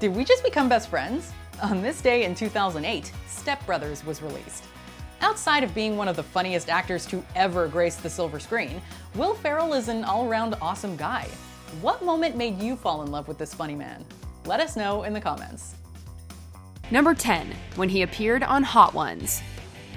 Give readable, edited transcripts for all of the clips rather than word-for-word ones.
Did we just become best friends? On this day in 2008, Step Brothers was released. Outside of being one of the funniest actors to ever grace the silver screen, Will Ferrell is an all-around awesome guy. What moment made you fall in love with this funny man? Let us know in the comments. Number 10, when he appeared on Hot Ones.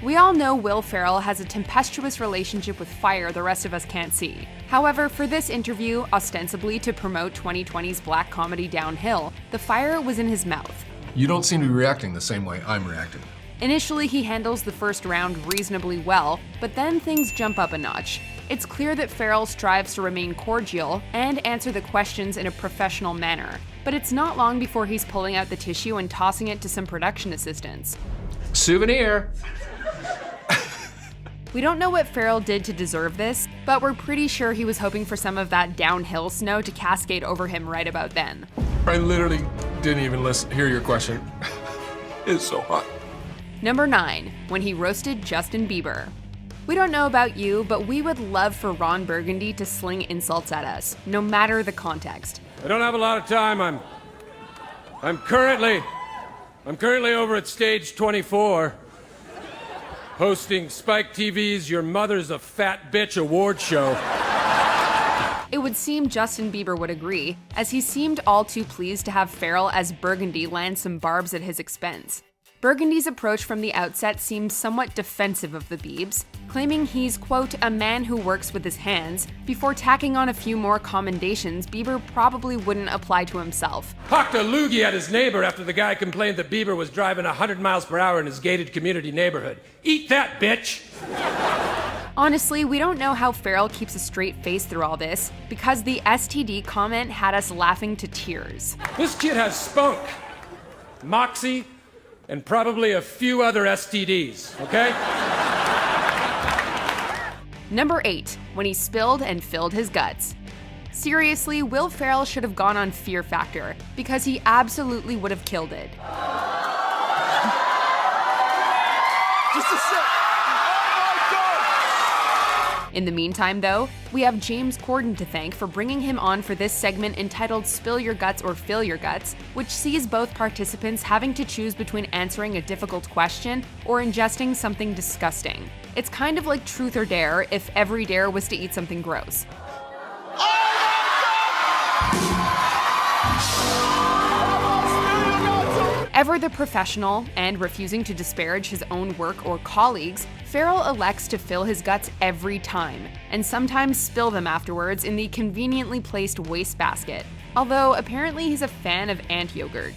We all know Will Ferrell has a tempestuous relationship with fire the rest of us can't see. However, for this interview, ostensibly to promote 2020's black comedy Downhill, the fire was in his mouth. You don't seem to be reacting the same way I'm reacting. Initially, he handles the first round reasonably well, but then things jump up a notch. It's clear that Ferrell strives to remain cordial and answer the questions in a professional manner, but it's not long before he's pulling out the tissue and tossing it to some production assistants. Souvenir! We don't know what Ferrell did to deserve this, but we're pretty sure he was hoping for some of that downhill snow to cascade over him right about then. I literally didn't even hear your question. It's so hot. Number 9, when he roasted Justin Bieber. We don't know about you, but we would love for Ron Burgundy to sling insults at us, no matter the context. I don't have a lot of time. I'm currently over at stage 24, hosting Spike TV's Your Mother's a Fat Bitch award show. It would seem Justin Bieber would agree, as he seemed all too pleased to have Ferrell as Burgundy land some barbs at his expense. Burgundy's approach from the outset seemed somewhat defensive of the Biebs, claiming he's, quote, a man who works with his hands, before tacking on a few more commendations Bieber probably wouldn't apply to himself. Hocked a loogie at his neighbor after the guy complained that Bieber was driving 100 miles per hour in his gated community neighborhood. Eat that, bitch! Honestly, we don't know how Ferrell keeps a straight face through all this, because the STD comment had us laughing to tears. This kid has spunk, moxie, and probably a few other STDs, okay? Number 8, when he spilled and filled his guts. Seriously, Will Ferrell should have gone on Fear Factor, because he absolutely would have killed it. Just a sec. Oh my God! In the meantime, though, we have James Corden to thank for bringing him on for this segment entitled Spill Your Guts or Fill Your Guts, which sees both participants having to choose between answering a difficult question or ingesting something disgusting. It's kind of like Truth or Dare if every dare was to eat something gross. Ever the professional and refusing to disparage his own work or colleagues, Ferrell elects to fill his guts every time, and sometimes spill them afterwards in the conveniently placed wastebasket. Although apparently he's a fan of ant yogurt.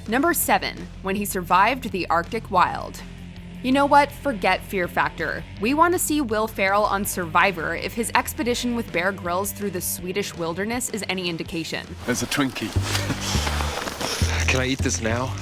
Number 7, when he survived the Arctic Wild. You know what? Forget Fear Factor. We want to see Will Ferrell on Survivor if his expedition with Bear Grylls through the Swedish wilderness is any indication. There's a Twinkie. Can I eat this now?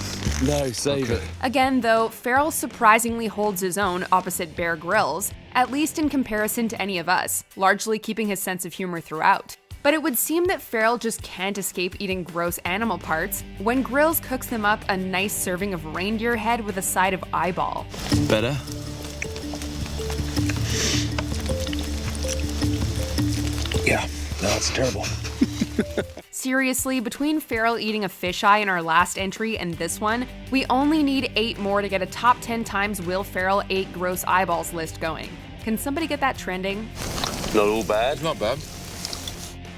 No, save it. Again, though, Ferrell surprisingly holds his own opposite Bear Grylls, at least in comparison to any of us, largely keeping his sense of humor throughout. But it would seem that Ferrell just can't escape eating gross animal parts when Grylls cooks them up a nice serving of reindeer head with a side of eyeball. Better? Yeah, no, it's terrible. Seriously, between Ferrell eating a fisheye in our last entry and this one, we only need 8 more to get a top 10 times Will Ferrell ate gross eyeballs list going. Can somebody get that trending? Not all bad. Not bad.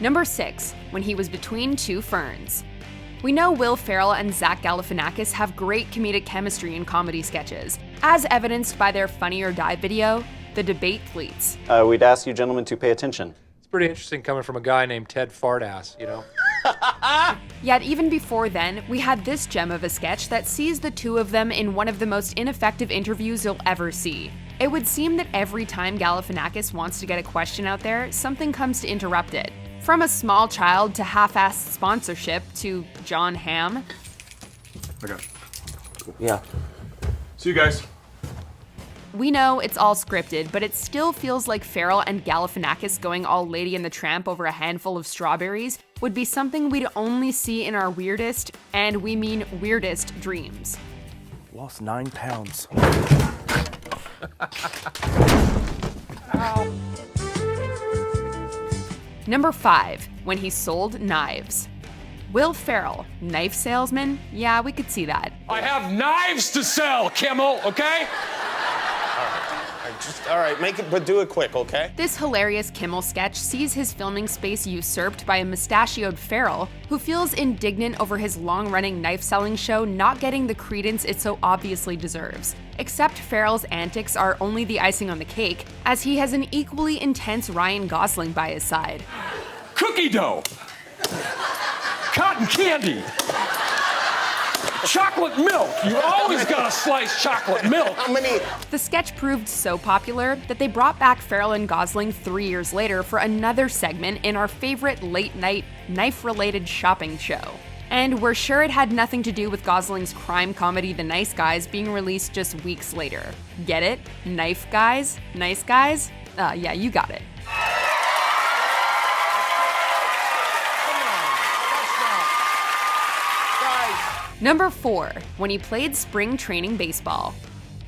Number 6, when he was between two ferns. We know Will Ferrell and Zach Galifianakis have great comedic chemistry in comedy sketches, as evidenced by their Funny or Die video, The Debate Cleats. We'd ask you gentlemen to pay attention. It's pretty interesting coming from a guy named Ted Fartass, you know? Yet even before then, we had this gem of a sketch that sees the two of them in one of the most ineffective interviews you'll ever see. It would seem that every time Galifianakis wants to get a question out there, something comes to interrupt it. From a small child to half-assed sponsorship to John Hamm. Okay. Yeah. See you guys. We know it's all scripted, but it still feels like Ferrell and Galifianakis going all Lady and the Tramp over a handful of strawberries would be something we'd only see in our weirdest, and we mean weirdest, dreams. Lost 9 pounds. Ow. Number 5, when he sold knives. Will Ferrell, knife salesman? Yeah, we could see that. I have knives to sell, Kimmel, okay? All right, make it, but do it quick, okay? This hilarious Kimmel sketch sees his filming space usurped by a mustachioed Ferrell, who feels indignant over his long-running knife-selling show not getting the credence it so obviously deserves. Except Ferrell's antics are only the icing on the cake, as he has an equally intense Ryan Gosling by his side. Cookie dough. Cotton candy. Chocolate milk. You always gotta slice chocolate milk. How many? The sketch proved so popular that they brought back Ferrell and Gosling 3 years later for another segment in our favorite late-night, knife-related shopping show. And we're sure it had nothing to do with Gosling's crime comedy The Nice Guys being released just weeks later. Get it? Knife guys? Nice guys? Yeah, you got it. Number 4, when he played spring training baseball.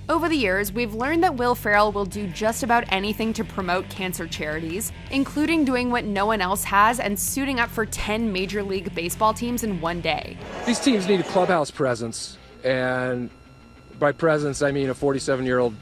Over the years, we've learned that Will Ferrell will do just about anything to promote cancer charities, including doing what no one else has and suiting up for 10 Major League Baseball teams in one day. These teams need a clubhouse presence, and by presence, I mean a 47-year-old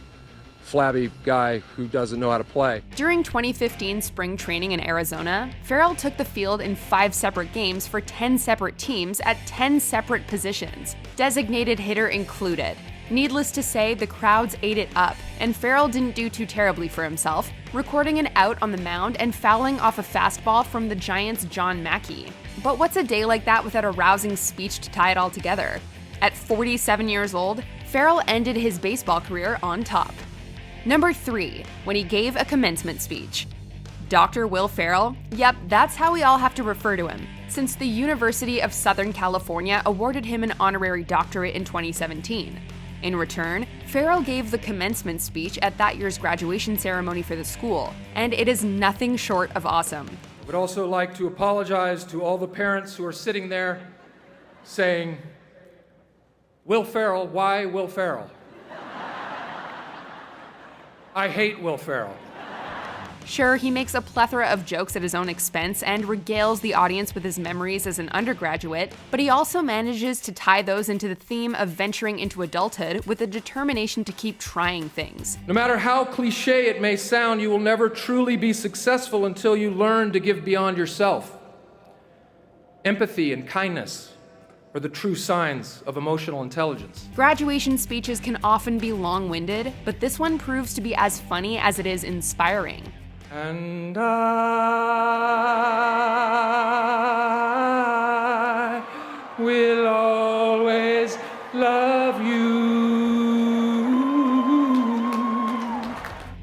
flabby guy who doesn't know how to play. During 2015 spring training in Arizona, Ferrell took the field in 5 separate games for 10 separate teams at 10 separate positions, designated hitter included. Needless to say, the crowds ate it up, and Ferrell didn't do too terribly for himself, recording an out on the mound and fouling off a fastball from the Giants' John Mackey. But what's a day like that without a rousing speech to tie it all together? At 47 years old, Ferrell ended his baseball career on top. Number 3, when he gave a commencement speech. Dr. Will Ferrell? Yep, that's how we all have to refer to him, since the University of Southern California awarded him an honorary doctorate in 2017. In return, Ferrell gave the commencement speech at that year's graduation ceremony for the school, and it is nothing short of awesome. I would also like to apologize to all the parents who are sitting there saying, Will Ferrell, why Will Ferrell? I hate Will Ferrell. Sure, he makes a plethora of jokes at his own expense and regales the audience with his memories as an undergraduate, but he also manages to tie those into the theme of venturing into adulthood with a determination to keep trying things. No matter how cliche it may sound, you will never truly be successful until you learn to give beyond yourself. Empathy and kindness are the true signs of emotional intelligence. Graduation speeches can often be long-winded, but this one proves to be as funny as it is inspiring. And I will always love you.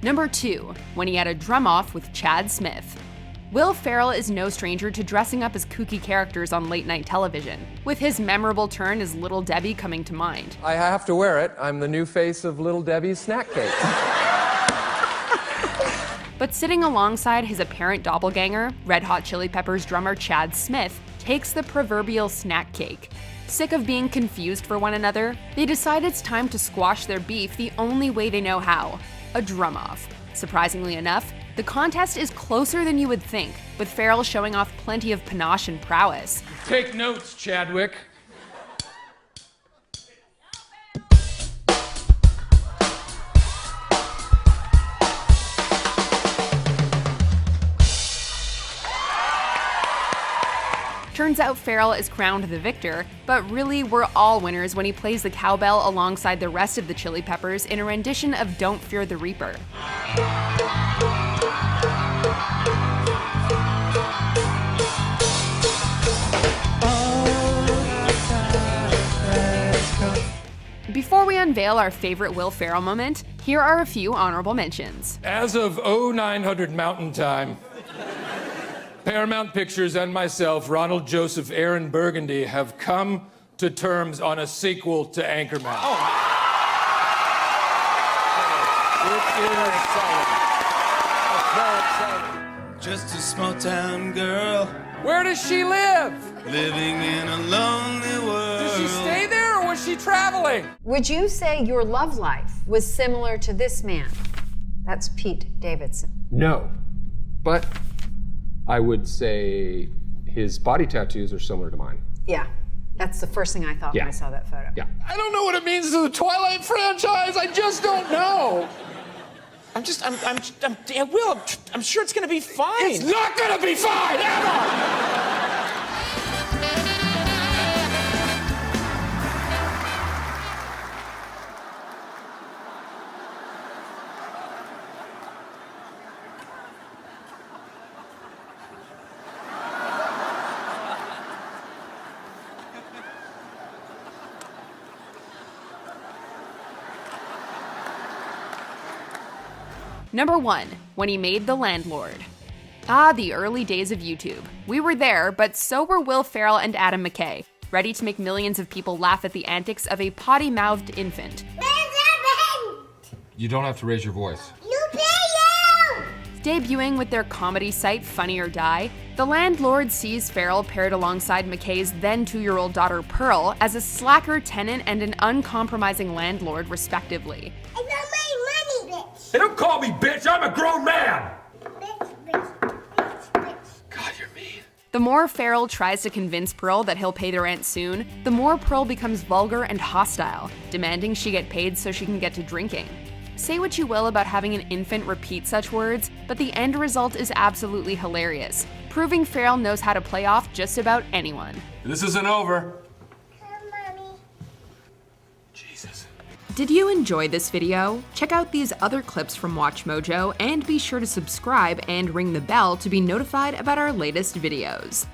Number 2, when he had a drum-off with Chad Smith. Will Ferrell is no stranger to dressing up as kooky characters on late-night television, with his memorable turn as Little Debbie coming to mind. I have to wear it. I'm the new face of Little Debbie's snack cake. But sitting alongside his apparent doppelganger, Red Hot Chili Peppers drummer Chad Smith takes the proverbial snack cake. Sick of being confused for one another, they decide it's time to squash their beef the only way they know how, a drum-off. Surprisingly enough, the contest is closer than you would think, with Ferrell showing off plenty of panache and prowess. Take notes, Chadwick. Turns out Ferrell is crowned the victor, but really we're all winners when he plays the cowbell alongside the rest of the Chili Peppers in a rendition of Don't Fear the Reaper. Before we unveil our favorite Will Ferrell moment, here are a few honorable mentions. As of 0900 Mountain Time, Paramount Pictures and myself, Ronald Joseph Aaron Burgundy, have come to terms on a sequel to Anchorman. Just a small town girl Where does she live? living in a lonely world. Does she stay there or was she traveling? Would you say your love life was similar to this man? That's Pete Davidson. No. But I would say his body tattoos are similar to mine. Yeah, that's the first thing I thought when I saw that photo. Yeah. I don't know what it means to the Twilight franchise. I just don't know. I'm sure it's gonna be fine. It's not gonna be fine, ever! Number 1. When he made The Landlord. Ah, the early days of YouTube. We were there, but so were Will Ferrell and Adam McKay, ready to make millions of people laugh at the antics of a potty-mouthed infant. You don't have to raise your voice. Debuting with their comedy site Funny or Die, The Landlord sees Ferrell paired alongside McKay's then 2-year-old daughter Pearl as a slacker tenant and an uncompromising landlord, respectively. Hey, don't call me bitch, I'm a grown man! God, you're mean. The more Ferrell tries to convince Pearl that he'll pay the rent soon, the more Pearl becomes vulgar and hostile, demanding she get paid so she can get to drinking. Say what you will about having an infant repeat such words, but the end result is absolutely hilarious, proving Ferrell knows how to play off just about anyone. This isn't over. Did you enjoy this video? Check out these other clips from WatchMojo and be sure to subscribe and ring the bell to be notified about our latest videos.